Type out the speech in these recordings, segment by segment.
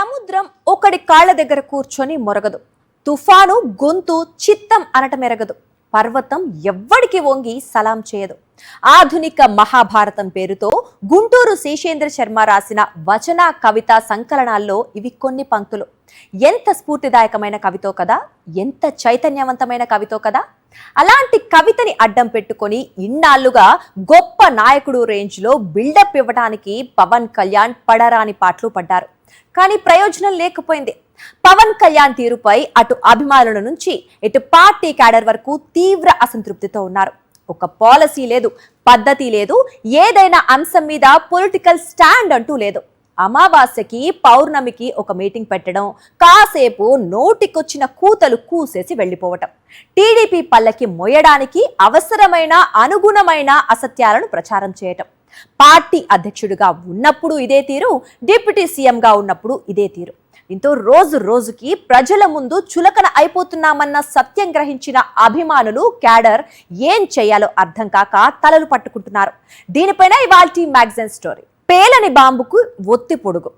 సముద్రం ఒకడి కాళ్ళ దగ్గర కూర్చొని మొరగదు. తుఫాను గొంతు చిత్తం అనటమెరగదు. పర్వతం ఎవ్వడికి వంగి సలాం చేయదు. ఆధునిక మహాభారతం పేరుతో గుంటూరు శేషేంద్ర శర్మ రాసిన వచన కవితా సంకలనాల్లో ఇవి కొన్ని పంక్తులు. ఎంత స్ఫూర్తిదాయకమైన కవితో కదా, ఎంత చైతన్యవంతమైన కవితో కదా. అలాంటి కవితని అడ్డం పెట్టుకొని ఇన్నాళ్లుగా గొప్ప నాయకుడు రేంజ్ లో బిల్డప్ ఇవ్వడానికి పవన్ కళ్యాణ్ పడరాని పాటలు పడ్డారు. కానీ ప్రయోజనం లేకపోయింది. పవన్ కళ్యాణ్ తీరుపై అటు అభిమానుల నుంచి ఇటు పార్టీ క్యాడర్ వరకు తీవ్ర అసంతృప్తితో ఉన్నారు. ఒక పాలసీ లేదు, పద్ధతి లేదు, ఏదైనా అంశం మీద పొలిటికల్ స్టాండ్ అంటూ లేదు. అమావాస్యకి పౌర్ణమికి ఒక మీటింగ్ పెట్టడం, కాసేపు నోటికొచ్చిన కూతలు కూసేసి వెళ్లిపోవటం, టీడీపీ పల్లకి మొయ్యడానికి అవసరమైన అనుగుణమైన అసత్యాలను ప్రచారం చేయటం. పార్టీ అధ్యక్షుడిగా ఉన్నప్పుడు ఇదే తీరు, డిప్యూటీ సీఎంగా ఉన్నప్పుడు ఇదే తీరు. దీంతో రోజు రోజుకి ప్రజల ముందు చులకన అయిపోతున్నామన్న సత్యం గ్రహించిన అభిమానులు, క్యాడర్ ఏం చేయాలో అర్థం కాక తలలు పట్టుకుంటున్నారు. దీనిపైన ఇవాల్టి మ్యాగజైన్ స్టోరీ. పేలని బాంబుకు ఒత్తి పొడుగు,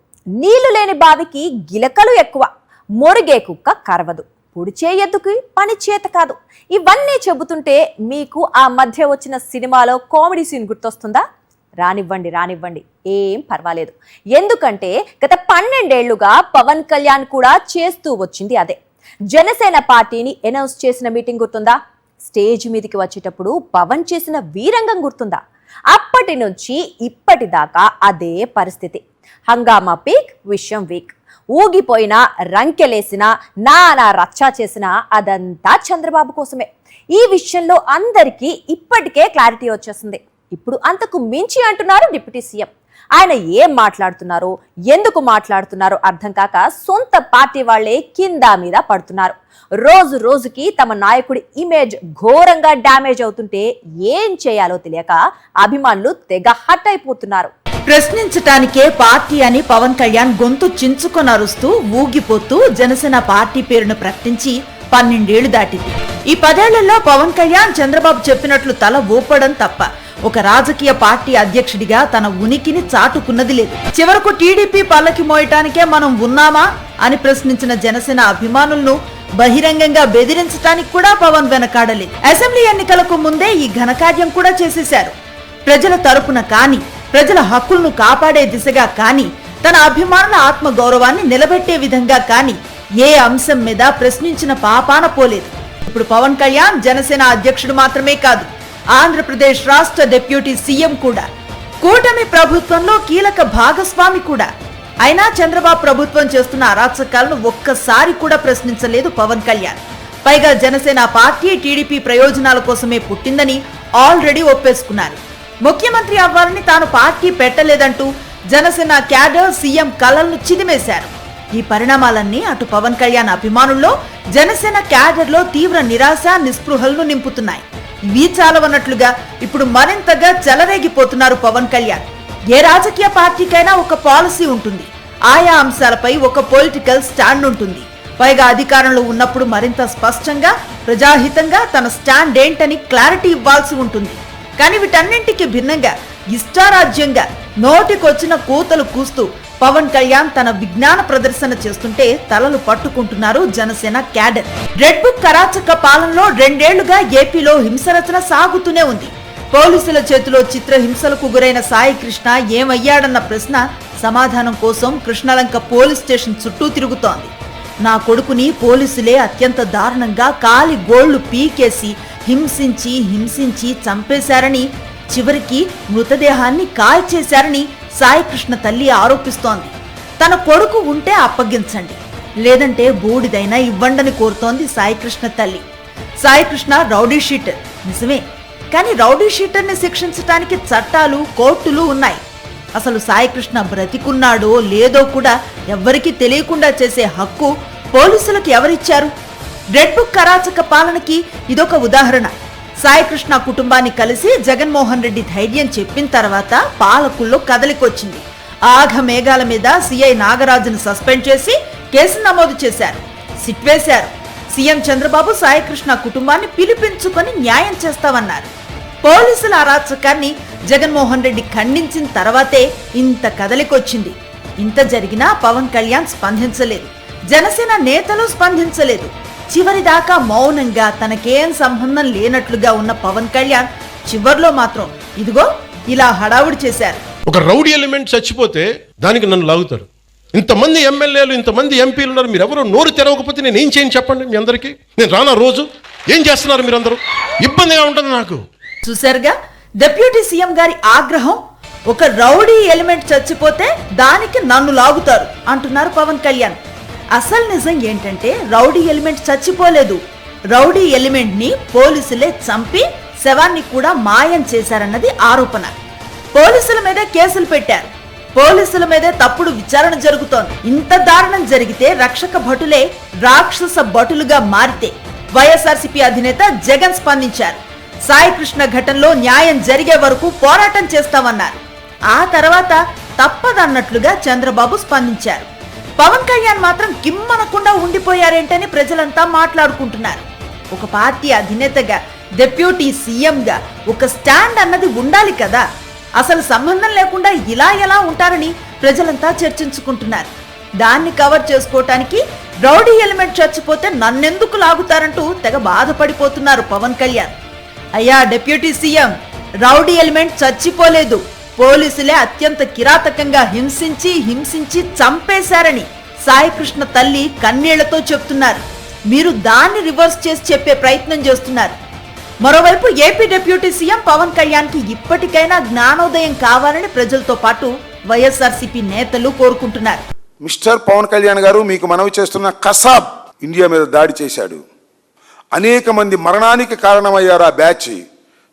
నీళ్లు లేని బావికి గిలకలు ఎక్కువ, మొరిగే కుక్క కరవదు, పొడిచే ఎద్దుకి పని చేత కాదు. ఇవన్నీ చెబుతుంటే మీకు ఆ మధ్య వచ్చిన సినిమాలో కామెడీ సీన్ గుర్తొస్తుందా? రానివ్వండి, ఏం పర్వాలేదు. ఎందుకంటే గత 12 ఏళ్లుగా పవన్ కళ్యాణ్ కూడా చేస్తూ వచ్చింది అదే. జనసేన పార్టీని అనౌన్స్ చేసిన మీటింగ్ గుర్తుందా? స్టేజ్ మీదకి వచ్చేటప్పుడు పవన్ చేసిన వీరంగం గుర్తుందా? అప్పటి నుంచి ఇప్పటిదాకా అదే పరిస్థితి. హంగామా పీక్, విషయం వీక్. ఊగిపోయినా, రంకెలేసినా, నానా రచ్చా చేసినా అదంతా చంద్రబాబు కోసమే. ఈ విషయంలో అందరికీ ఇప్పటికే క్లారిటీ వచ్చేసింది. ఇప్పుడు అంతకు మించి అంటున్నారు డిప్యూటీ సీఎం. ఆయన ఏం మాట్లాడుతున్నారో, ఎందుకు మాట్లాడుతున్నారో అర్థం కాక సొంత పార్టీ వాళ్లే కింద మీద పడుతున్నారు. రోజు రోజుకి తమ నాయకుడి ఇమేజ్ ఘోరంగా డ్యామేజ్ అవుతుంటే ఏం చేయాలో తెలియక అభిమానులు తెగ హట్ అయిపోతున్నారు. ప్రశ్నించటానికే పార్టీ అని పవన్ కళ్యాణ్ గొంతు చించుకొని అరుస్తూ ఊగిపోతూ జనసేన పార్టీ పేరును ప్రకటించి 12 ఏళ్లు దాటింది. ఈ 10 ఏళ్లలో పవన్ కళ్యాణ్ చంద్రబాబు చెప్పినట్లు తల ఊపడం తప్ప ఒక రాజకీయ పార్టీ అధ్యక్షుడిగా తన ఉనికిని చాటుకున్నది లేదు. చివరకు టీడీపీ పల్లకి మోయటానికే మనం ఉన్నామా అని ప్రశ్నించిన జనసేన అభిమానులను బహిరంగంగా బెదిరించడానికి కూడా పవన్ వెనకాడలేదు. అసెంబ్లీ ఎన్నికలకు ముందే ఈ ఘనకార్యం కూడా చేసేశారు. ప్రజల తరపున కానీ, ప్రజల హక్కులను కాపాడే దిశగా కానీ, తన అభిమానుల ఆత్మ గౌరవాన్ని నిలబెట్టే విధంగా కానీ ఏ అంశం మీద ప్రశ్నించిన పాపాన పోలేదు. ఇప్పుడు పవన్ కళ్యాణ్ జనసేన అధ్యక్షుడు మాత్రమే కాదు, ఆంధ్రప్రదేశ్ రాష్ట్ర డిప్యూటీ సీఎం కూడా, కూటమి ప్రభుత్వంలో కీలక భాగస్వామి కూడా. అయినా చంద్రబాబు ప్రభుత్వం చేస్తున్న అరాచకాలను ఒక్కసారి కూడా ప్రశ్నించలేదు పవన్ కళ్యాణ్. పైగా జనసేన పార్టీ టీడీపీ ప్రయోజనాల కోసమే పుట్టిందని ఆల్రెడీ ఒప్పేసుకున్నారు. ముఖ్యమంత్రి అవ్వాలని తాను పార్టీ పెట్టలేదంటూ జనసేన క్యాడర్ సీఎం కలలను చిదిమేశారు. ఈ పరిణామాలన్నీ అటు పవన్ కళ్యాణ్ అభిమానుల్లో, జనసేన క్యాడర్లో తీవ్ర నిరాశ, నిస్పృహలను నింపుతున్నాయి. ఇవి చాలవన్నట్లుగా ఇప్పుడు మరింతగా చెలరేగిపోతున్నారు పవన్ కళ్యాణ్. ఏ రాజకీయ పార్టీకైనా ఒక పాలసీ ఉంటుంది, ఆయా అంశాలపై ఒక పొలిటికల్ స్టాండ్ ఉంటుంది. పైగా అధికారంలో ఉన్నప్పుడు మరింత స్పష్టంగా, ప్రజాహితంగా తన స్టాండ్ ఏంటని క్లారిటీ ఇవ్వాల్సి ఉంటుంది. కానీ వీటన్నింటికి భిన్నంగా ఇష్టారాజ్యంగా నోటికొచ్చిన కూతలు కూస్తూ పవన్ కళ్యాణ్ తన విజ్ఞాన ప్రదర్శన చేస్తుంటే తలలు పట్టుకుంటున్నారు జనసేన క్యాడర్. రెడ్ బుక్ అరాచక పాలనలో 2 ఏళ్లుగా ఏపీలో హింసరచన సాగుతూనే ఉంది. పోలీసుల చేతిలో చిత్రహింసలకు గురైన సాయి కృష్ణ ఏమయ్యాడన్న ప్రశ్న సమాధానం కోసం కృష్ణలంక పోలీస్ స్టేషన్ చుట్టూ తిరుగుతోంది. నా కొడుకుని పోలీసులే అత్యంత దారుణంగా కాలి గోళ్లు పీకేసి హింసించి చంపేశారని, చివరికి మృతదేహాన్ని కాల్చేశారని సాయి కృష్ణ తల్లి ఆరోపిస్తోంది. తన కొడుకు ఉంటే అప్పగించండి, లేదంటే బూడిదైనా ఇవ్వండని కోరుతోంది సాయి కృష్ణ తల్లి. సాయి కృష్ణ రౌడీ షీటర్ నిజమే, కానీ రౌడీ షీటర్ని శిక్షించడానికి చట్టాలు, కోర్టులు ఉన్నాయి. అసలు సాయి కృష్ణ బ్రతికున్నాడో లేదో కూడా ఎవ్వరికీ తెలియకుండా చేసే హక్కు పోలీసులకు ఎవరిచ్చారు? రెడ్ బుక్ అరాచక పాలనకి ఇదొక ఉదాహరణ. సాయి కృష్ణ కుటుంబాన్ని కలిసి జగన్మోహన్ రెడ్డి ధైర్యం చెప్పిన తర్వాత పాలకుల్లో కదలికొచ్చింది. ఆఘ మేఘాల మీద సిఐ నాగరాజును సస్పెండ్ చేసి కేసు నమోదు చేశారు, సిట్ వేశారు. సీఎం చంద్రబాబు సాయి కృష్ణ కుటుంబాన్ని పిలిపించుకొని న్యాయం చేస్తామన్నారు. పోలీసుల అరాచకాన్ని జగన్మోహన్ రెడ్డి ఖండించిన తర్వాతే ఇంత కదలికొచ్చింది. ఇంత జరిగినా పవన్ కళ్యాణ్ స్పందించలేదు, జనసేన నేతలు స్పందించలేదు. చివరిదాకా మౌనంగా తనకేం సంబంధం లేనట్లుగా ఉన్న పవన్ కళ్యాణ్ చివర్లో మాత్రం ఇదిగో ఇలా హడావుడి చేశారు. ఒక రౌడీ ఎలిమెంట్ చచ్చిపోతే దానికి నన్ను లాగుతారు. ఇంతమంది ఎమ్మెల్యేలు, ఇంతమంది ఎంపీలు ఉన్నారు, మీరు ఎవరో నోరు తెరవకపోతే నేను ఏం చేయని చెప్పండి మీ అందరికీ. నేను రానా రోజు ఏం చేస్తున్నారు మీరందరూ? ఇబ్బందిగా ఉంటుంది నాకు. చూశారుగా డిప్యూటీ సీఎం గారి ఆగ్రహం. ఒక రౌడీ ఎలిమెంట్ చచ్చిపోతే దానికి నన్ను లాగుతారు అంటున్నారు పవన్ కళ్యాణ్. అసలు నిజం ఏంటంటే రౌడీ ఎలిమెంట్ చచ్చిపోలేదు. రౌడీ ఎలిమెంట్ ని పోలీసులే చంపి శవాన్ని కూడా మాయం చేశారన్నది ఆరోపణ. పోలీసుల మీదే కేసులు పెట్టారు, పోలీసుల మీదే తప్పుడు విచారణ జరుగుతోంది. ఇంత దారుణం జరిగితే రక్షక భటులే రాక్షస భటులుగా మారితే వైఎస్ఆర్సీపీ అధినేత జగన్ స్పందించారు. సాయికృష్ణ ఘటనలో న్యాయం జరిగే వరకు పోరాటం చేస్తామన్నారు. ఆ తర్వాత తప్పదన్నట్లుగా చంద్రబాబు స్పందించారు. పవన్ కళ్యాణ్ మాత్రం కిమ్మనకుండా ఉండిపోయారేంటని ప్రజలంతా మాట్లాడుకుంటున్నారు. ఒక పార్టీ అధినేతగా, డిప్యూటీ సీఎంగా ఒక స్టాండ్ అన్నది ఉండాలి కదా. అసలు సంబంధం లేకుండా ఇలా ఎలా ఉంటారని ప్రజలంతా చర్చించుకుంటున్నారు. దాన్ని కవర్ చేసుకోవటానికి రౌడీ ఎలిమెంట్ చచ్చిపోతే నన్నెందుకు లాగుతారంటూ తెగ బాధపడిపోతున్నారు పవన్ కళ్యాణ్. అయ్యా డిప్యూటీ సీఎం, రౌడీ ఎలిమెంట్ చచ్చిపోలేదు, పోలీసులే అత్యంత కిరాతకంగా హింసించి చంపేశారని సాయికృష్ణ తల్లి కన్నీళ్లతో చెప్తున్నారు. మీరు దాన్ని రివర్స్ చేసి చెప్పే ప్రయత్నం చేస్తున్నారు. మరోవైపు AP deputy CM Pawan Kalyan కి ఇప్పటికైనా జ్ఞానోదయం కావాలని ప్రజలతో పాటు వైఎస్ఆర్సీపీ నేతలు కోరుకుంటున్నారు. మిస్టర్ పవన్ కళ్యాణ్ గారు, మీకు మనవి చేస్తున్న కసాబ్ ఇండియా మీద దాడి చేశాడు. అనేక మంది మరణానికి కారణమయ్యారు. ఆ బ్యాచ్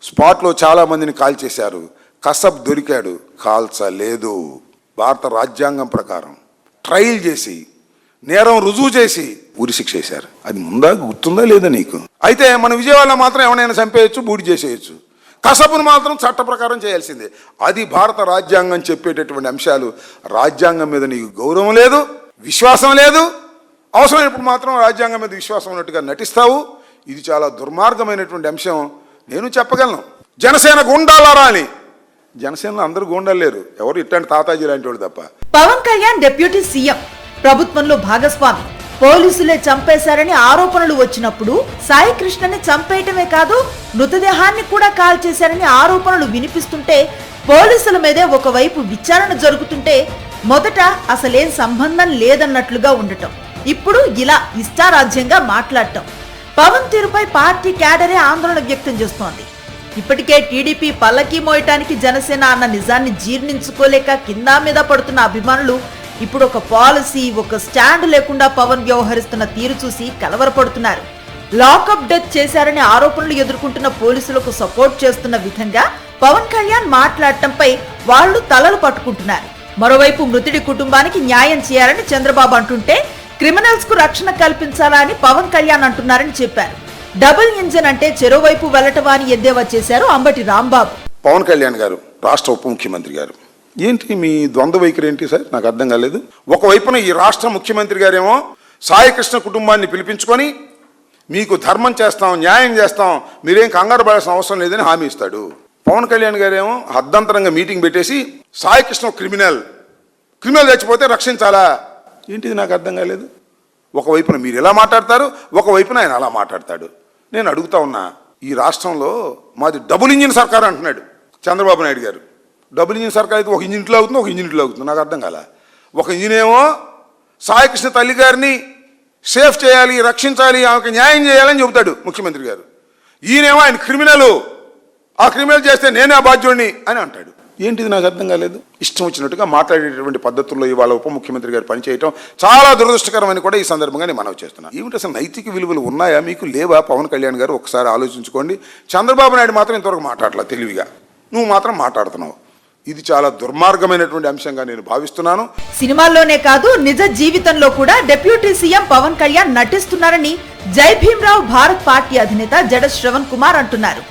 స్పాట్లో చాలా మందిని కాల్ చేశారు. కసబ్ దొరికాడు, కాల్చలేదు. భారత రాజ్యాంగం ప్రకారం ట్రయల్ చేసి నేరం రుజువు చేసి ఉరిశిక్ష చేశారు. అది ముందా గుర్తుందా లేదా నీకు? అయితే మన విజయవాడలో మాత్రం ఎవరైనా చంపేయచ్చు, బూడి చేసేయచ్చు. కసబును మాత్రం చట్ట ప్రకారం చేయాల్సిందే. అది భారత రాజ్యాంగం చెప్పేటటువంటి అంశాలు. రాజ్యాంగం మీద నీకు గౌరవం లేదు, విశ్వాసం లేదు. అవసరమైనప్పుడు మాత్రం రాజ్యాంగం మీద విశ్వాసం ఉన్నట్టుగా నటిస్తావు. ఇది చాలా దుర్మార్గమైనటువంటి అంశం. నేను చెప్పగలను, జనసేన గుండాలారా అని. జనసేనలో అందరూ గుండాలు లేరు, ఎవరు ఇట్లాంటి తాతాజీ లాంటి వాళ్ళు తప్ప. పవన్ కళ్యాణ్ డిప్యూటీ సీఎం, ప్రభుత్వంలో భాగస్వామి. పోలీసులే చంపేశారని ఆరోపణలు వచ్చినప్పుడు సాయి కృష్ణని చంపేయటమే కాదు, మృతదేహాన్ని కూడా కాల్ చేశారని ఆరోపణలు వినిపిస్తుంటే, పోలీసుల మీదే ఒకవైపు విచారణ జరుగుతుంటే మొదట అసలేం సంబంధం లేదన్నట్లుగా ఉండటం, ఇప్పుడు ఇలా ఇష్టారాజ్యంగా మాట్లాడటం. పవన్ తీరుపై పార్టీ క్యాడరే ఆందోళన వ్యక్తం చేస్తోంది. ఇప్పటికే టీడీపీ పల్లకి మోయటానికి జనసేన అన్న నిజాన్ని జీర్ణించుకోలేక కింద మీద పడుతున్న అభిమానులు ఇప్పుడు ఒక పాలసీ, ఒక స్టాండ్ లేకుండా పవన్ వ్యవహరిస్తున్న తీరు చూసి కలవరపడుతున్నారు. లాకప్ డెత్ చేశారని ఆరోపణలు ఎదుర్కొంటున్న పోలీసులకు సపోర్ట్ చేస్తున్న విధంగా పవన్ కళ్యాణ్ మాట్లాడటంపై వాళ్లు తలలు పట్టుకుంటున్నారు. మరోవైపు మృతుడి కుటుంబానికి న్యాయం చేయాలని చంద్రబాబు అంటుంటే, క్రిమినల్స్ కు రక్షణ కల్పించాలని పవన్ కళ్యాణ్ అంటున్నారని చెప్పారు. డబుల్ ఇంజన్ అంటే చెరోవైపు వెళ్లటమా అని ఎద్దేవా చేశారు అంబటి రాంబాబు. పవన్ కళ్యాణ్ గారు, రాష్ట్ర ఉప ముఖ్యమంత్రి గారు, ఏంటి మీ ద్వంద్వ వైఖరి ఏంటి సార్? నాకు అర్థం కాలేదు. ఒకవైపున ఈ రాష్ట్ర ముఖ్యమంత్రి గారేమో సాయికృష్ణ కుటుంబాన్ని పిలిపించుకొని మీకు ధర్మం చేస్తాం, న్యాయం చేస్తాం, మీరేం కంగారు పడాల్సిన అవసరం లేదని హామీ ఇస్తాడు. పవన్ కళ్యాణ్ గారేమో అర్ధంతరంగా మీటింగ్ పెట్టేసి సాయికృష్ణ క్రిమినల్ చచ్చిపోతే రక్షించాలా? ఏంటిది నాకు అర్థం కాలేదు. ఒకవైపున మీరు ఎలా మాట్లాడతారు, ఒకవైపున ఆయన అలా మాట్లాడతాడు. నేను అడుగుతా ఉన్నా, ఈ రాష్ట్రంలో మాది డబుల్ ఇంజిన్ సర్కార్ అంటున్నాడు చంద్రబాబు నాయుడు గారు. డబుల్ ఇంజిన్ సర్కార్ అయితే ఒక ఇంజిన్ ఇట్లా అవుతుంది, ఒక ఇంజిన్ ఇట్లా అవుతుంది. నాకు అర్థం కాల. ఒక ఇంజిన్ ఏమో సాయికృష్ణ తల్లి గారిని సేఫ్ చేయాలి, రక్షించాలి, ఆమెకు న్యాయం చేయాలని చెబుతాడు ముఖ్యమంత్రి గారు. ఈయనేమో ఆయన క్రిమినల్, ఆ క్రిమినల్ చేస్తే నేనే ఆ బాధ్యుడిని అని అంటాడు. ఏంటిది నాకు అర్థం కాలేదు. ఇష్టం వచ్చినట్టుగా మాట్లాడేటటువంటి పద్ధతుల్లో ఇవాళ ఉప ముఖ్యమంత్రి గారు పనిచేయటం చాలా దురదృష్టకరమని కూడా ఈ సందర్భంగా నేను మనవి చేస్తున్నాను. ఏమిటి అసలు నైతిక విలువలు ఉన్నాయా మీకు, లేవా? పవన్ కళ్యాణ్ గారు ఒకసారి ఆలోచించుకోండి. చంద్రబాబు నాయుడు మాత్రం ఇంతవరకు మాట్లాడలా తెలివిగా, నువ్వు మాత్రం మాట్లాడుతున్నావు. ఇది చాలా దుర్మార్గమైనటువంటి అంశంగా నేను భావిస్తున్నాను. సినిమాల్లోనే కాదు, నిజ జీవితంలో కూడా డిప్యూటీ సీఎం పవన్ కళ్యాణ్ నటిస్తున్నారని జై భీమ్రావ్ భారత్ పార్టీ అధినేత జడ శ్రవణ్ కుమార్ అంటున్నారు.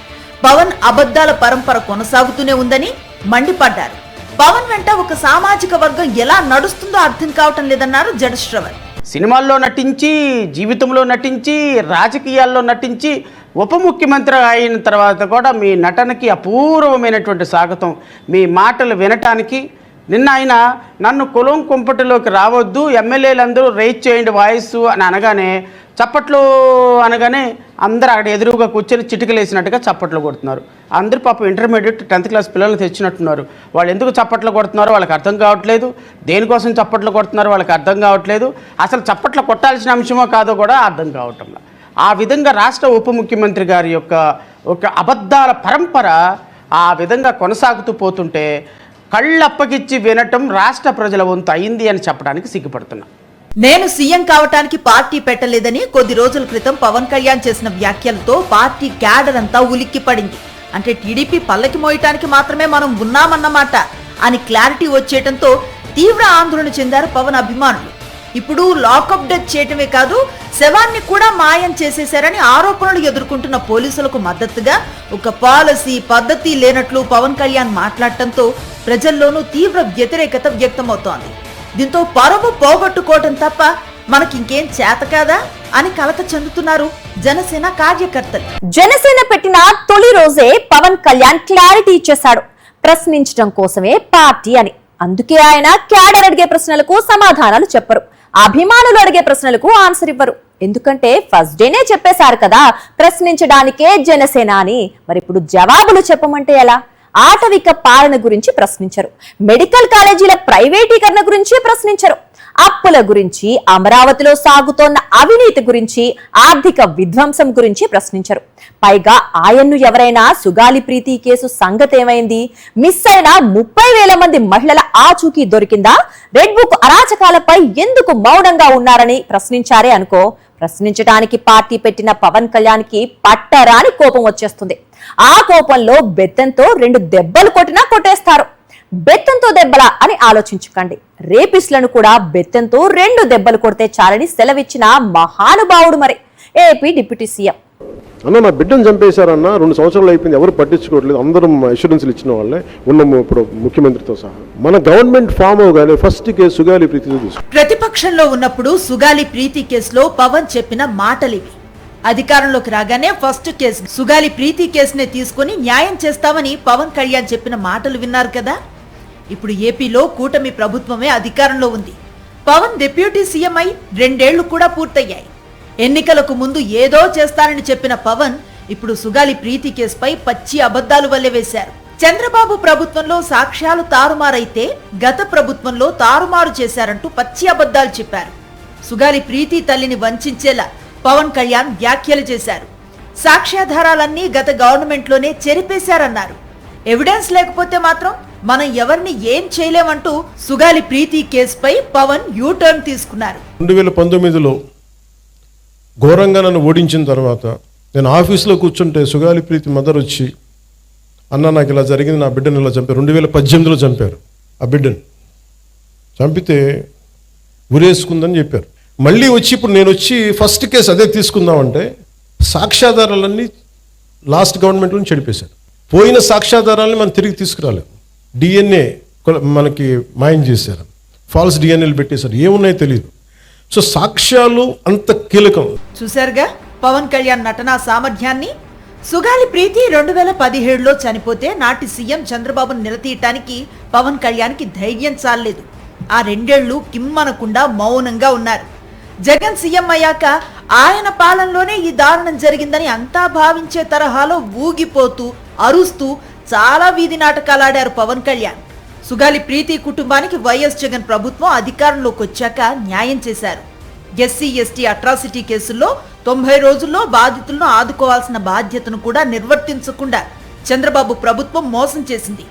పవన్ అబద్ధాల పరంపర కొనసాగుతూనే ఉందని మండిపడ్డారు. పవన్ వెంట ఒక సామాజిక వర్గం ఎలా నడుస్తుందో అర్థం కావటం లేదన్నారు జడ శ్రవణ్. సినిమాల్లో నటించి, జీవితంలో నటించి, రాజకీయాల్లో నటించి, ఉప ముఖ్యమంత్రి అయిన తర్వాత కూడా మీ నటనకి అపూర్వమైనటువంటి స్వాగతం. మీ మాటలు వినటానికి, నిన్న ఆయన నన్ను కులం కుంపటిలోకి రావద్దు, ఎమ్మెల్యేలందరూ రైజ్ చేయండి వాయిస్ అని అనగానే చప్పట్లు అనగానే అందరూ అక్కడ ఎదురుగా కూర్చొని చిటికలు వేసినట్టుగా చప్పట్లు కొడుతున్నారు. అందరూ పాపం ఇంటర్మీడియట్ 10th క్లాస్ పిల్లల్ని తెచ్చినట్టున్నారు. వాళ్ళు ఎందుకు చప్పట్లు కొడుతున్నారో వాళ్ళకి అర్థం కావట్లేదు, దేనికోసం చప్పట్లు కొడుతున్నారో వాళ్ళకి అర్థం కావట్లేదు, అసలు చప్పట్లు కొట్టాల్సిన అంశమో కాదో కూడా అర్థం కావటం. ఆ విధంగా రాష్ట్ర ఉప ముఖ్యమంత్రి గారి యొక్క ఒక అబద్ధాల పరంపర ఆ విధంగా కొనసాగుతూ పోతుంటే కళ్ళప్పగిచ్చి వినటం రాష్ట్ర ప్రజల వంతు అయింది అని చెప్పడానికి సిగ్గుపడుతున్నా. నేను సీఎం కావటానికి పార్టీ పెట్టలేదని కొద్ది రోజుల క్రితం పవన్ కళ్యాణ్ చేసిన వ్యాఖ్యలతో పార్టీ క్యాడర్ అంతా ఉలిక్కి పడింది. అంటే టీడీపీ పల్లకి మోయటానికి మాత్రమే మనం ఉన్నామన్నమాట అని క్లారిటీ వచ్చేయడంతో తీవ్ర ఆందోళన చెందారు పవన్ అభిమానులు. ఇప్పుడు లాకప్ డెత్ చేయటమే కాదు, శవాన్ని కూడా మాయం చేసేశారని ఆరోపణలు ఎదుర్కొంటున్న పోలీసులకు మద్దతుగా ఒక పాలసీ పద్ధతి లేనట్లు పవన్ కళ్యాణ్ మాట్లాడటంతో ప్రజల్లోనూ తీవ్ర వ్యతిరేకత వ్యక్తమవుతోంది. దీంతో పరువు పోగొట్టుకోవటం తప్ప మనకింకేం చేత కాదా అని కలత చెందుతున్నారు జనసేన కార్యకర్తలు. జనసేన పెట్టిన తొలి రోజే పవన్ కళ్యాణ్ క్లారిటీ ఇచ్చేశాడు. ప్రశ్నించడం కోసమే పార్టీ అని. అందుకే ఆయన క్యాడర్ అడిగే ప్రశ్నలకు సమాధానాలు చెప్పరు, అభిమానులు అడిగే ప్రశ్నలకు ఆన్సర్ ఇవ్వరు. ఎందుకంటే ఫస్ట్ డేనే చెప్పేశారు కదా ప్రశ్నించడానికే జనసేన అని. మరి ఇప్పుడు జవాబులు చెప్పమంటే ఎలా? ఆటవిక పాలన గురించి ప్రశ్నించరు, మెడికల్ కాలేజీల ప్రైవేటీకరణ గురించి ప్రశ్నించరు, అప్పుల గురించి, అమరావతిలో సాగుతోన్న అవినీతి గురించి, ఆర్థిక విధ్వంసం గురించి ప్రశ్నించరు. పైగా ఆయన్ను ఎవరైనా సుగాలి ప్రీతి కేసు సంగతేమైంది, మిస్ అయిన 30,000 మంది మహిళల ఆచూకీ దొరికిందా, రెడ్ బుక్ అరాచకాలపై ఎందుకు మౌనంగా ఉన్నారని ప్రశ్నించారే అనుకో, ప్రశ్నించడానికి పార్టీ పెట్టిన పవన్ కళ్యాణ్ కి పట్టరాని కోపం వచ్చేస్తుంది. ఆ కోపంలో బెత్తంతో 2 దెబ్బలు కొట్టినా కొట్టేస్తారు. బెత్తంతో దెబ్బలా అని ఆలోచించకండి, రేపిస్లను కూడా బెత్తంతో 2 దెబ్బలు కొడితే చాలని సెలవిచ్చిన మహానుభావుడు మరి ఏపీ డిప్యూటీ సీఎం. అన్న నా బిడ్డను చంపేశారన్న 2 సంవత్సరాలు అయిపోయింది, ఎవరు పట్టించుకోవట్లేదు, అందరం అష్యూరెన్స్లు ఇచ్చిన వాళ్ళే ఉన్నాము ఇప్పుడు ముఖ్యమంత్రితో సహా. మన గవర్నమెంట్ ఫామ్ అవగానే ఫస్ట్ కేసు సుగాలి ప్రీతితో తీసుకు. ప్రతిపక్షంలో ఉన్నప్పుడు సుగాలి ప్రీతి కేసులో పవన్ చెప్పిన మాటలివి. అధికారంలోకి రాగానే ఫస్ట్ కేసు సుగాలి ప్రీతి కేసునే తీసుకుని న్యాయం చేస్తామని పవన్ కళ్యాణ్ చెప్పిన మాటలు విన్నారు కదా. ఇప్పుడు ఏపీలో కూటమి ప్రభుత్వమే అధికారంలో ఉంది. పవన్ డిప్యూటీ సీఎం అయి 2 ఏళ్లు కూడా పూర్తయ్యాయి. ఎన్నికలకు ముందు ఏదో చేస్తానని చెప్పిన పవన్ ఇప్పుడు సుగాలి ప్రీతి కేసుపై పచ్చి అబద్ధాలు వల్లెవేశారు. చంద్రబాబు ప్రభుత్వంలో సాక్ష్యాలు తారుమారైతే గత ప్రభుత్వంలో తారుమారు చేశారంటూ పచ్చి అబద్ధాలు చెప్పారు. సుగాలి ప్రీతి తల్లిని వంచేలా పవన్ కళ్యాణ్ వ్యాఖ్యలు చేశారు. సాక్ష్యాధారాలన్నీ గత గవర్నమెంట్లోనే చెరిపేశారన్నారు. ఎవిడెన్స్ లేకపోతే మాత్రం మనం ఎవరిని ఏం చేయలేమంటూ సుగాలి ప్రీతి కేసుపై పవన్ యూటర్న్ తీసుకున్నారు. 2019లో ఘోరంగా నన్ను ఓడించిన తర్వాత నేను ఆఫీస్లో కూర్చుంటే సుగాలి ప్రీతి మదర్ వచ్చి, అన్న నాకు ఇలా జరిగింది, నా బిడ్డను ఇలా చంపారు. 2018లో చంపారు. ఆ బిడ్డను చంపితే ఉరేసుకుందని చెప్పారు. మళ్ళీ వచ్చి ఇప్పుడు నేను వచ్చి ఫస్ట్ కేసు అదే తీసుకుందామంటే సాక్ష్యాధారాలన్నీ లాస్ట్ గవర్నమెంట్లో చెడిపేశారు. పోయిన సాక్ష్యాధారాలని మనం తిరిగి తీసుకురాలేదు. డిఎన్ఏ మనకి మాయం చేశారు, ఫాల్స్ డిఎన్ఏలు పెట్టేశారు, ఏమున్నాయో తెలియదు. సో సాక్ష్యాలు అంత కీలకం. చూశారుగా పవన్ కళ్యాణ్ నటనా సామర్థ్యాన్ని. సుగాలి ప్రీతి 2017లో చనిపోతే నాటి సీఎం చంద్రబాబును నిలదీయటానికి పవన్ కళ్యాణ్కి ధైర్యం చాలలేదు. ఆ 2 ఏళ్లు కిమ్మనకుండా మౌనంగా ఉన్నారు. జగన్ సీఎం అయ్యాక ఆయన పాలనలోనే ఈ దారుణం జరిగిందని అంతా భావించే తరహాలో ఊగిపోతూ అరుస్తూ చాలా వీధి నాటకాలాడారు పవన్ కళ్యాణ్. సుగాలి ప్రీతి కుటుంబానికి వైఎస్ జగన్ ప్రభుత్వం అధికారంలోకి వచ్చాక న్యాయం చేశారు. ఎస్సీ ఎస్టీ అట్రాసిటీ కేసుల్లో 90 రోజుల్లో బాధితులను ఆదుకోవాల్సిన బాధ్యతను కూడా నిర్వర్తించకుండా చంద్రబాబు ప్రభుత్వం మోసం చేసింది.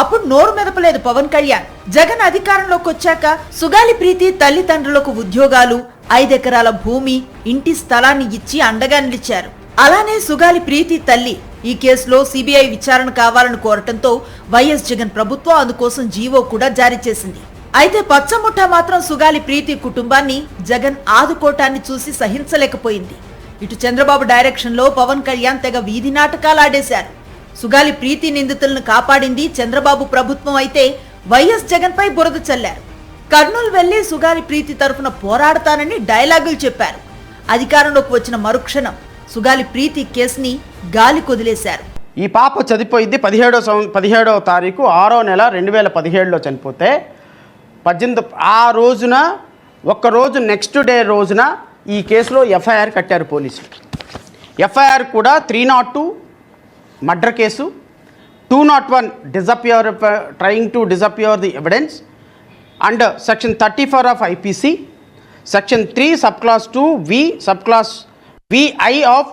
అప్పుడు నోరు మెదపలేదు పవన్ కళ్యాణ్. జగన్ అధికారంలోకి వచ్చాక సుగాలి ప్రీతి తల్లిదండ్రులకు ఉద్యోగాలు, 5 ఎకరాల భూమి, ఇంటి స్థలాన్ని ఇచ్చి అండగా నిలిచారు. అలానే సుగాలి ప్రీతి తల్లి ఈ కేసులో సిబిఐ విచారణ కావాలని కోరటంతో వైఎస్ జగన్ ప్రభుత్వం అందుకోసం జీవో కూడా జారీ చేసింది. అయితే పచ్చముఠ మాత్రం సుగాలి ప్రీతి కుటుంబాన్ని జగన్ ఆదుకోటాన్ని చూసి సహించలేకపోయింది. ఇటు చంద్రబాబు డైరెక్షన్ లో పవన్ కళ్యాణ్ తెగ వీధి నాటకాలు ఆడేశారు. సుగాలి ప్రీతి నిందితులను కాపాడింది చంద్రబాబు ప్రభుత్వం అయితే వైఎస్ జగన్ పై బురద చల్లారు. కర్నూలు వెళ్లి సుగాలి ప్రీతి తరఫున పోరాడతానని డైలాగులు చెప్పారు. అధికారంలోకి వచ్చిన మరుక్షణం సుగాలి ప్రీతి కేసుని గాలి కొదిలేశారు. ఈ పాప చనిపోయింది 17వ తారీఖు 6వ నెల 2017లో చనిపోతే 18 ఆ రోజున ఒక్కరోజు నెక్స్ట్ డే రోజున ఈ కేసులో ఎఫ్ఐఆర్ కట్టారు పోలీసులు. ఎఫ్ఐఆర్ కూడా 302 murder case, 201 trying to disappear the evidence and section 34 of IPC, section 3 sub clause 2 V sub clause VI of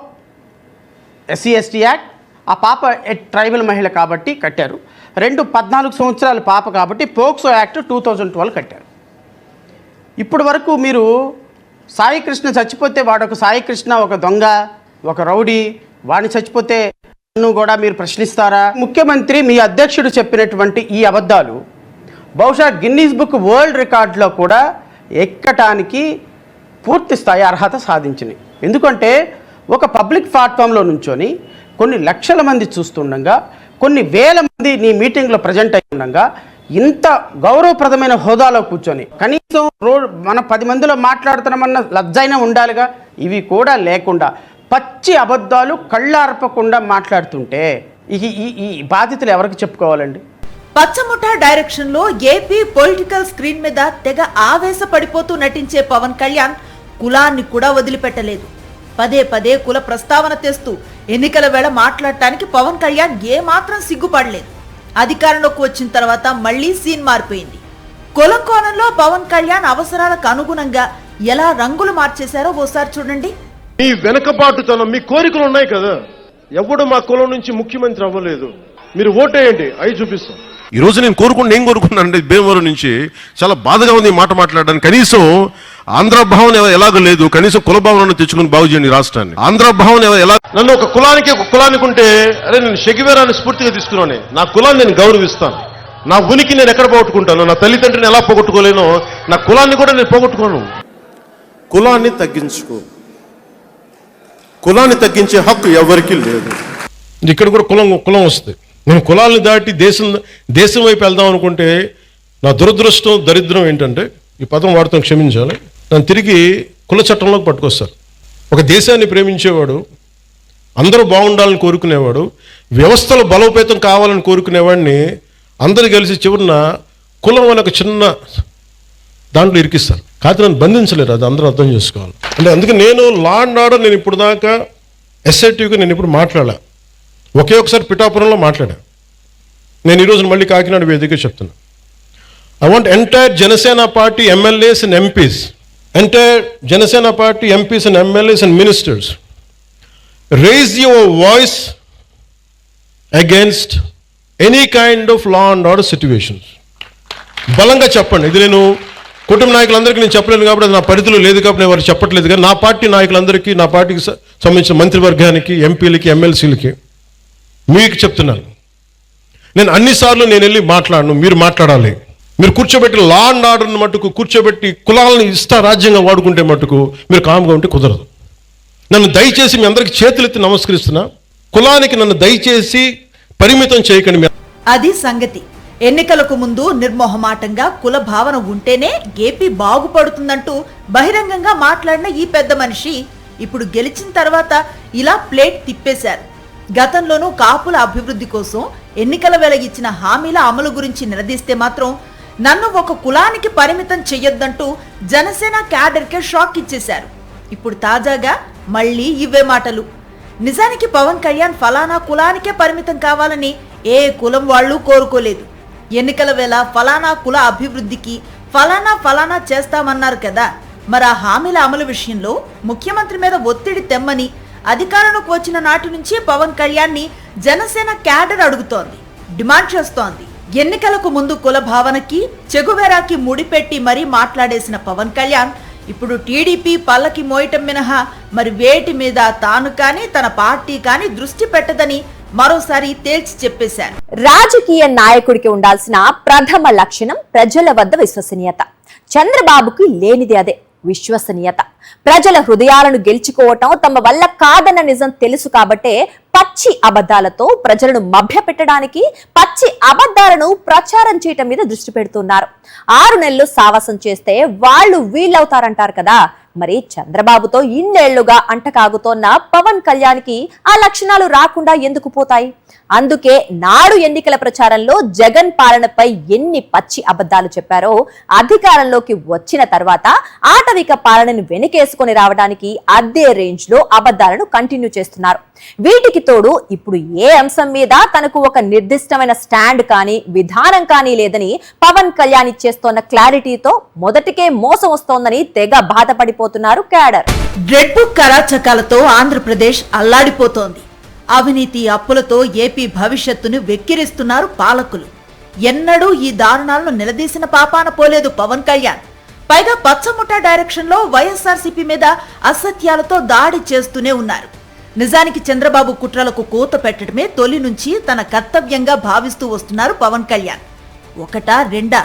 SC/ST act. ఆ పాప ట్రైబల్ మహిళ కాబట్టి కట్టారు. 14 సంవత్సరాల పాప కాబట్టి పోక్సో యాక్ట్ 2012 కట్టారు. ఇప్పటి వరకు మీరు సాయి కృష్ణ చచ్చిపోతే వాడొక సాయి కృష్ణ ఒక దొంగ, ఒక రౌడీ, వాడిని చచ్చిపోతే నన్ను కూడా మీరు ప్రశ్నిస్తారా? ముఖ్యమంత్రి మీ అధ్యక్షుడు చెప్పినటువంటి ఈ అబద్ధాలు బహుశా గిన్నీస్ బుక్ వరల్డ్ రికార్డులో కూడా ఎక్కటానికి పూర్తి స్థాయి అర్హత సాధించినాయి. ఎందుకంటే ఒక పబ్లిక్ ప్లాట్ఫామ్లో నుంచొని కొన్ని లక్షల మంది చూస్తుండగా, కొన్ని వేల మంది నీ మీటింగ్లో ప్రజెంట్ అయి ఉండగా, ఇంత గౌరవప్రదమైన హోదాలో కూర్చొని కనీసం మన 10 మందిలో మాట్లాడుతున్నామన్న లజ్జైనా ఉండాలిగా, ఇవి కూడా లేకుండా పచ్చి అబద్ధాలు కళ్ళార్పకుండా మాట్లాడుతుంటే ఈ బాధ్యతలు ఎవరికి చెప్పుకోవాలండి? పచ్చముఠ డైరెక్షన్ లో ఏపీ పొలిటికల్ స్క్రీన్ మీద తెగ ఆవేశపడిపోతూ నటించే పవన్ కళ్యాణ్ కులాన్ని కూడా వదిలిపెట్టలేదు. పదే పదే కుల ప్రస్తావన తెస్తూ ఎన్నికల వేళ మాట్లాడటానికి పవన్ కళ్యాణ్ ఏమాత్రం సిగ్గుపడలేదు. అధికారంలోకి వచ్చిన తర్వాత మళ్లీ సీన్ మారిపోయింది. కులం కోణంలో పవన్ కళ్యాణ్ అవసరాలకు అనుగుణంగా ఎలా రంగులు మార్చేశారో ఓసారి చూడండి. మీ వెనకబాటుతనం, మీ కోరికలు ఉన్నాయి కదా. ఎవడు మా కులం నుంచి ముఖ్యమంత్రి అవ్వలేదు, మీరు ఓటేయండి, అవి చూపిస్తాం. ఈ రోజు నేను కోరుకున్నానంటే భీమవరం నుంచి చాలా బాధగా ఉంది ఈ మాట మాట్లాడడానికి. కనీసం ఆంధ్ర భావన ఎలాగో లేదు, కనీసం కుల భావనను తెచ్చుకుని బాగు చేయండి రాష్ట్రాన్ని. ఆంధ్ర భావన ఎలా నన్ను ఒక కులానికి ఉంటే అరే నేను షెగివేరాన్ని స్ఫూర్తిగా తీసుకున్నాను. నా కులాన్ని నేను గౌరవిస్తాను, నా ఉనికి నేను ఎక్కడ పోగొట్టుకుంటాను, నా తల్లిదండ్రిని ఎలా పోగొట్టుకోలేనో నా కులాన్ని కూడా నేను పోగొట్టుకోను. కులాన్ని తగ్గించుకో, కులాన్ని తగ్గించే హక్కు ఎవరికీ లేదు. ఇక్కడ కూడా కులం వస్తుంది. నేను కులాలను దాటి దేశం వైపు వెళ్దాం అనుకుంటే నా దురదృష్టం, దరిద్రం ఏంటంటే, ఈ పదం వాడుతాం క్షమించాలి, నన్ను తిరిగి కుల చట్టంలోకి పట్టుకొస్తారు. ఒక దేశాన్ని ప్రేమించేవాడు, అందరూ బాగుండాలని కోరుకునేవాడు, వ్యవస్థలు బలోపేతం కావాలని కోరుకునేవాడిని అందరూ కలిసి చివరిన కులం అనే ఒక చిన్న దాంట్లో ఇరికిస్తారు. కాకపోతే నన్ను బంధించలేరు, అది అందరూ అర్థం చేసుకోవాలి. అంటే అందుకే నేను లా అండ్ ఆర్డర్ నేను ఇప్పుడు దాకా ఎస్ఐటీగా నేను ఇప్పుడు మాట్లాడా, ఒకే ఒకసారి పిఠాపురంలో మాట్లాడా. నేను ఈరోజు మళ్ళీ కాకినాడ వేదిక చెప్తున్నా. I want entire Janasena party MLAs and MPs, entire Janasena party MPs and MLAs and ministers, raise your voice against any kind of law and order situations. బలంగా చెప్పండి. ఇది నేను కుటుంబ నాయకులందరికీ నేను చెప్పలేను కాబట్టి, అది నా పరిధిలో లేదు కాబట్టి నేను వారు చెప్పట్లేదు. కానీ నా పార్టీ నాయకులందరికీ, నా పార్టీకి సంబంధించిన మంత్రివర్గానికి, ఎంపీలకి, ఎమ్మెల్సీలకి మీకు చెప్తున్నాను, నేను అన్నిసార్లు నేను వెళ్ళి మాట్లాడను, మీరు మాట్లాడాలి. మీరు కూర్చోబెట్టి లా అండ్ ఆర్డర్ని మట్టుకు కూర్చోబెట్టి కులాలను ఇష్ట రాజ్యంగా వాడుకుంటే మట్టుకు మీరు కామ్గా ఉంటే కుదరదు. నన్ను దయచేసి మీ అందరికి చేతులెత్తి నమస్కరిస్తున్నా, కులానికి నన్ను దయచేసి పరిమితం చేయకండి. అది సంగతి. ఎన్నికలకు ముందు నిర్మోహమాటంగా కుల భావన ఉంటేనే ఏపీ బాగుపడుతుందంటూ బహిరంగంగా మాట్లాడిన ఈ పెద్ద మనిషి ఇప్పుడు గెలిచిన తర్వాత ఇలా ప్లేట్ తిప్పేశారు. గతంలోనూ కాపుల అభివృద్ధి కోసం ఎన్నికల వేళ ఇచ్చిన హామీల అమలు గురించి నిలదీస్తే మాత్రం నన్ను ఒక కులానికి పరిమితం చెయ్యొద్దంటూ జనసేన క్యాడర్కే షాక్ ఇచ్చేశారు. ఇప్పుడు తాజాగా మళ్ళీ ఇవే మాటలు. నిజానికి పవన్ కళ్యాణ్ ఫలానా కులానికే పరిమితం కావాలని ఏ కులం వాళ్ళు కోరుకోలేదు. ఎన్నికల వేళ ఫలానా కుల అభివృద్ధికి ఫలానా చేస్తామన్నారు కదా. మరి ఆ హామీల అమలు విషయంలో ముఖ్యమంత్రి మీద ఒత్తిడి తెమ్మని అధికారంలోకి వచ్చిన నాటి నుంచి పవన్ కళ్యాణ్ని జనసేన క్యాడర్ అడుగుతోంది, డిమాండ్ చేస్తోంది. ఎన్నికలకు ముందు కుల భావనకి చెగువేరాకి ముడిపెట్టి మరీ మాట్లాడేసిన పవన్ కళ్యాణ్ ఇప్పుడు టీడీపీ పల్లకి మోయటం మినహా మరి వేటి మీద తాను కానీ తన పార్టీ కానీ దృష్టి పెట్టదని మరోసారి తేల్చి చెప్పేశారు. రాజకీయ నాయకుడికి ఉండాల్సిన ప్రథమ లక్షణం ప్రజల వద్ద విశ్వసనీయత. చంద్రబాబుకి లేనిది అదే, విశ్వసనీయత. ప్రజల హృదయాలను గెలుచుకోవటం తమ వల్ల కాదన్న నిజం తెలుసు కాబట్టే పచ్చి అబద్ధాలతో ప్రజలను మభ్యపెట్టడానికి, పచ్చి అబద్ధాలను ప్రచారం చేయటం మీద దృష్టి పెడుతున్నారు. 6 నెలలు సావాసం చేస్తే వాళ్ళు వీళ్ళవుతారంటారు కదా. మరి చంద్రబాబుతో ఇన్నేళ్లుగా అంటకాగుతోన్న పవన్ కళ్యాణ్కి ఆ లక్షణాలు రాకుండా ఎందుకు పోతాయి? అందుకే నాడు ఎన్నికల ప్రచారంలో జగన్ పాలనపై ఎన్ని పచ్చి అబద్ధాలు చెప్పారో అధికారంలోకి వచ్చిన తర్వాత ఆటవిక పాలనను వెనకేసుకొని రావడానికి అదే రేంజ్ లో అబద్ధాలను కంటిన్యూ చేస్తున్నారు. వీటికి తోడు ఇప్పుడు ఏ అంశం మీద తనకు ఒక నిర్దిష్టమైన స్టాండ్ కానీ విధానం కానీ లేదని పవన్ కళ్యాణ్ ఇచ్చేస్తోన్న క్లారిటీతో మొదటికే మోసం వస్తోందని తెగ బాధపడిపోతున్నారు క్యాడర్. రెడ్ బుక్ కరాచకాలతో ఆంధ్రప్రదేశ్ అల్లాడిపోతోంది. అవినీతి అప్పులతో ఏపీ భవిష్యత్తును వెక్కిరిస్తున్నారు పాలకులు. ఎన్నడూ ఈ దారుణాలను నిలదీసిన పాపాన పోలేదు పవన్ కళ్యాణ్. పైగా పచ్చముఠా డైరెక్షన్ లో వైఎస్ఆర్సీపీ మీద అసత్యాలతో దాడి చేస్తూనే ఉన్నారు. నిజానికి చంద్రబాబు కుట్రలకు కూత పెట్టడమే తొలి నుంచి తన కర్తవ్యంగా భావిస్తూ వస్తున్నారు పవన్ కళ్యాణ్. ఒకటా రెండా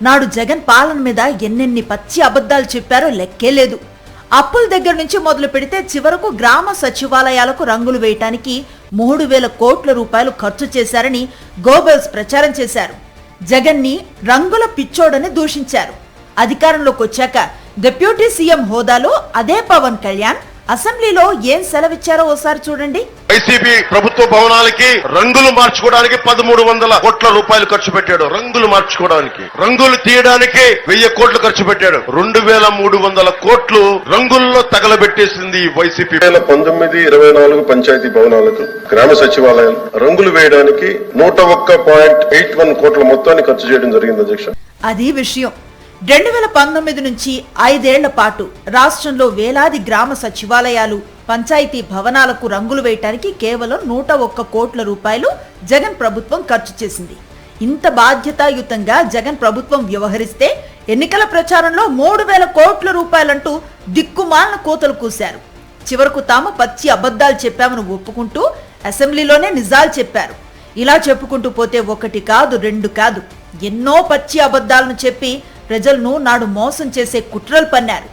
నాడు జగన్ పాలన మీద ఎన్నెన్ని పచ్చి అబద్ధాలు చెప్పారో లెక్కే లేదు. అప్పుల దగ్గర నుంచి మొదలు పెడితే చివరకు గ్రామ సచివాలయాలకు రంగులు వేయటానికి 3,000 కోట్ల రూపాయలు ఖర్చు చేశారని గోబెల్స్ ప్రచారం చేశారు. జగన్ ని రంగుల పిచ్చోడని దూషించారు. అధికారంలోకి వచ్చాక డిప్యూటీ సీఎం హోదాలో అదే పవన్ కళ్యాణ్ అసెంబ్లీలో ఏం సెలవిచ్చారో ఓసారి చూడండి. వైసీపీ ప్రభుత్వ భవనాలకి రంగులు మార్చుకోవడానికి 1,300 కోట్ల రూపాయలు ఖర్చు పెట్టాడు. రంగులు మార్చుకోవడానికి, రంగులు తీయడానికి 1,000 కోట్లు ఖర్చు పెట్టాడు. 2,300 కోట్లు రంగుల్లో తగలబెట్టేసింది వైసీపీ. 2019-24 పంచాయతీ భవనాలకు, గ్రామ సచివాలయాలు రంగులు వేయడానికి 101.81 కోట్ల మొత్తాన్ని ఖర్చు చేయడం జరిగింది అధ్యక్ష. అది విషయం. 2019 నుంచి 5 ఏళ్ల పాటు రాష్ట్రంలో వేలాది గ్రామ సచివాలయాలు, పంచాయతీ భవనాలకు రంగులు వేయటానికి కేవలం 101 కోట్ల రూపాయలు జగన్ ప్రభుత్వం ఖర్చు చేసింది. ఇంత బాధ్యతాయుతంగా జగన్ ప్రభుత్వం వ్యవహరిస్తే ఎన్నికల ప్రచారంలో 3,000 కోట్ల రూపాయలంటూ దిక్కుమాలిన కోతలు కూశారు. చివరకు తాము పచ్చి అబద్ధాలు చెప్పామని ఒప్పుకుంటూ అసెంబ్లీలోనే నిజాలు చెప్పారు. ఇలా చెప్పుకుంటూ పోతే 1 కాదు 2 కాదు ఎన్నో పచ్చి అబద్ధాలను చెప్పి ప్రజలను నాడు మోసం చేసే కుట్రలు పన్నారు.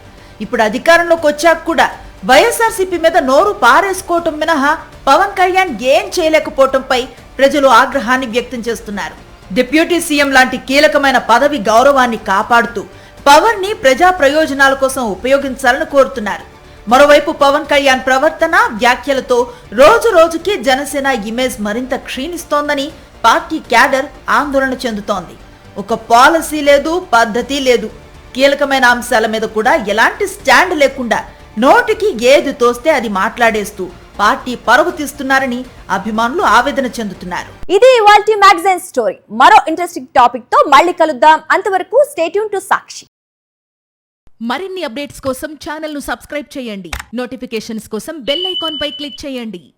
ఇప్పుడు అధికారంలోకి వచ్చాక కూడా వైఎస్ఆర్సీపీ మీద నోరు పారేసుకోవటం మినహా పవన్ కళ్యాణ్ ఏం చేయలేకపోవటంపై ప్రజలు ఆగ్రహాన్ని వ్యక్తం చేస్తున్నారు. డిప్యూటీ సీఎం లాంటి కీలకమైన పదవి గౌరవాన్ని కాపాడుతూ పవర్ ని ప్రజా ప్రయోజనాల కోసం ఉపయోగించాలని కోరుతున్నారు. మరోవైపు పవన్ కళ్యాణ్ ప్రవర్తన, వ్యాఖ్యలతో రోజు రోజుకి జనసేన ఇమేజ్ మరింత క్షీణిస్తోందని పార్టీ క్యాడర్ ఆందోళన చెందుతోంది. ఒక పాలసీ లేదు, పద్ధతి లేదు. కీలకమైన అంశాల మీద కూడా ఎలాంటి స్టాండ్ లేకుండా నోటికి ఏది తోస్తే అది మాట్లాడేస్తూ పార్టీ పరువు తీస్తున్నారని అభిమానులు ఆవేదన చెందుతున్నారు. ఇది ఇవాల్టి మ్యాగజైన్ స్టోరీ. మరో ఇంట్రెస్టింగ్ టాపిక్ తో మళ్ళీ కలుద్దాం. అంతవరకు స్టే ట్యూన్ టు సాక్షి. మరిన్ని అప్డేట్స్ కోసం ఛానల్ ను సబ్స్క్రైబ్ చేయండి. నోటిఫికేషన్స్ కోసం బెల్ ఐకాన్ పై క్లిక్ చేయండి.